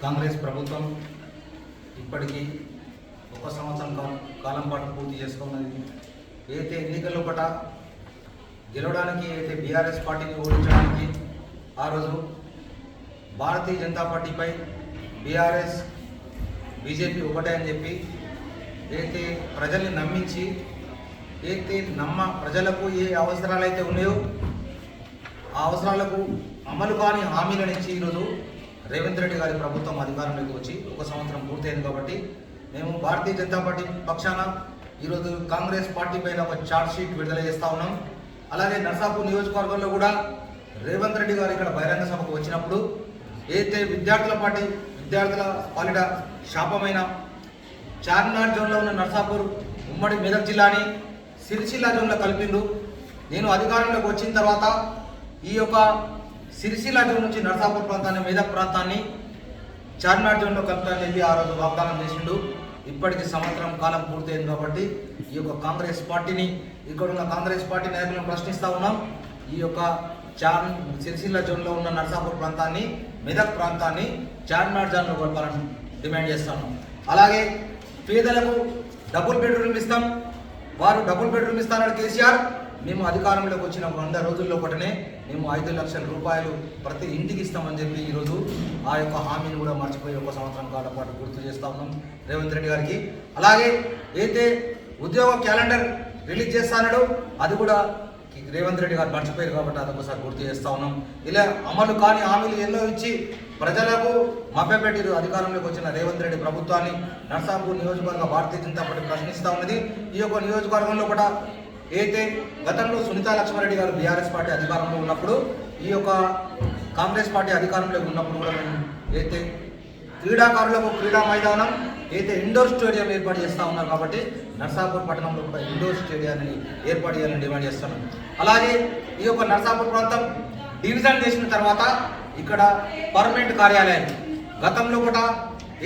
కాంగ్రెస్ ప్రభుత్వం ఇప్పటికీ 1 సంవత్సరం కాలం పాటు పూర్తి చేసుకున్నది. ఏదైతే ఎన్నికల్లో పట గెలవడానికి అయితే బీఆర్ఎస్ పార్టీని ఓడించడానికి ఆ రోజు భారతీయ జనతా పార్టీపై బీఆర్ఎస్ బీజేపీ ఒకటే అని చెప్పి ఏదైతే ప్రజల్ని నమ్మించి ఏదైతే ప్రజలకు ఏ అవసరాలు అయితే ఉన్నాయో ఆ అవసరాలకు అమలు కాని హామీలను ఇచ్చి ఈరోజు రేవంత్ రెడ్డి గారి ప్రభుత్వం అధికారంలోకి వచ్చి 1 సంవత్సరం పూర్తయింది. కాబట్టి మేము భారతీయ జనతా పార్టీ పక్షాన ఈరోజు కాంగ్రెస్ పార్టీ పైన ఒక చార్జ్ షీట్ విడుదల చేస్తూ ఉన్నాం. అలాగే నర్సాపూర్ నియోజకవర్గంలో కూడా రేవంత్ రెడ్డి గారు ఇక్కడ బహిరంగ సభకు వచ్చినప్పుడు ఏదైతే విద్యార్థుల పాలిట శాపమైన చార్మినార్ జోన్లో ఉన్న నర్సాపూర్ ఉమ్మడి మెదక్ జిల్లాని సిరిసిల్ల జోన్లో కలిపిండు. నేను అధికారంలోకి వచ్చిన తర్వాత ఈ యొక్క సిరిసిల్ల జోన్ నుంచి నర్సాపూర్ ప్రాంతాన్ని మెదక్ ప్రాంతాన్ని చార్మినార్ జోన్లో కలుపుతానని చెప్పి ఆ రోజు వాగ్దానం చేసిండు. ఇప్పటికి సంవత్సరం కాలం పూర్తయింది. కాబట్టి ఈ యొక్క కాంగ్రెస్ పార్టీని ఇక్కడ ఉన్న కాంగ్రెస్ పార్టీ నాయకులను ప్రశ్నిస్తూ ఉన్నాం. ఈ యొక్క సిరిసిల్ల జోన్లో ఉన్న నర్సాపూర్ ప్రాంతాన్ని మెదక్ ప్రాంతాన్ని చార్మినార్ జోన్లో కలపాలని డిమాండ్ చేస్తాను. అలాగే పేదలకు డబుల్ బెడ్రూమ్ ఇస్తాం. వారు డబుల్ బెడ్రూమ్ ఇస్తారని కేసీఆర్ మేము అధికారంలోకి వచ్చిన 100 రోజుల్లో పట్టనే మేము 5 లక్షల రూపాయలు ప్రతి ఇంటికి ఇస్తామని చెప్పి ఈరోజు ఆ యొక్క హామీని కూడా మర్చిపోయి 1 సంవత్సరం కాలం పాటు గుర్తు చేస్తూ ఉన్నాం రేవంత్ రెడ్డి గారికి. అలాగే అయితే ఉద్యోగ క్యాలెండర్ రిలీజ్ చేస్తానో అది కూడా రేవంత్ రెడ్డి గారు మర్చిపోయారు. కాబట్టి అదొకసారి గుర్తు చేస్తూ ఉన్నాం. ఇలా అమలు కాని హామీలు ఎన్నో ఇచ్చి ప్రజలకు మభ్యపెట్టి అధికారంలోకి వచ్చిన రేవంత్ రెడ్డి ప్రభుత్వాన్ని నర్సాపూర్ నియోజకవర్గ భారతీయ జనతా పార్టీ ప్రశ్నిస్తూ ఉన్నది. ఈ యొక్క నియోజకవర్గంలో కూడా అయితే గతంలో సునీతా లక్ష్మారెడ్డి గారు బీఆర్ఎస్ పార్టీ అధికారంలో ఉన్నప్పుడు ఈ యొక్క కాంగ్రెస్ పార్టీ అధికారంలో ఉన్నప్పుడు కూడా మేము అయితే క్రీడాకారులకు క్రీడా మైదానం అయితే ఇండోర్ స్టేడియం ఏర్పాటు చేస్తూ ఉన్నారు. కాబట్టి నర్సాపూర్ పట్టణంలో కూడా ఇండోర్ స్టేడియాన్ని ఏర్పాటు చేయాలని డిమాండ్ చేస్తున్నాం. అలాగే ఈ యొక్క నర్సాపూర్ ప్రాంతం డివిజన్ చేసిన తర్వాత ఇక్కడ పర్మనెంట్ కార్యాలయం గతంలో కూడా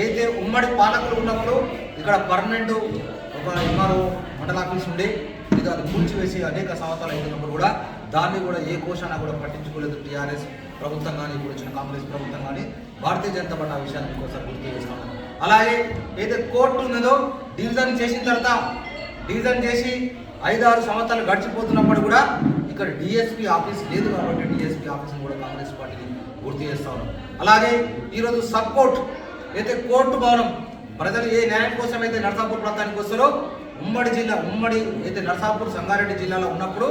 అయితే ఉమ్మడి పాలకులు ఉన్నప్పుడు ఇక్కడ పర్మనెంట్ ఒక ఎంఆర్ఓ మండల ఆఫీస్ ఉండే ఇది అది కూల్చివేసి అనేక సంవత్సరాలు అవుతున్నప్పుడు కూడా దాన్ని కూడా ఏ కోశాన కూడా పట్టించుకోలేదు టీఆర్ఎస్ ప్రభుత్వం కానీ ఇప్పుడు వచ్చిన కాంగ్రెస్ ప్రభుత్వం కానీ భారతీయ జనతా పార్టీ ఆ విషయాన్ని ఇంకోసారి గుర్తు చేస్తాం. అలాగే ఏదైతే కోర్టు ఉన్నదో డివిజన్ చేసిన తర్వాత డివిజన్ చేసి 5-6 సంవత్సరాలు గడిచిపోతున్నప్పుడు కూడా ఇక్కడ డిఎస్పీ ఆఫీస్ లేదు. కాబట్టి డిఎస్పీ ఆఫీస్ని కూడా కాంగ్రెస్ పార్టీని గుర్తు చేస్తా ఉన్నాం. అలాగే ఈరోజు సపోర్ట్ అయితే కోర్టు భవనం ప్రజలు ఏ న్యాయం కోసం అయితే నర్సాపూర్ ప్రాంతానికి వస్తారో ఉమ్మడి అయితే నర్సాపూర్ సంగారెడ్డి జిల్లాలో ఉన్నప్పుడు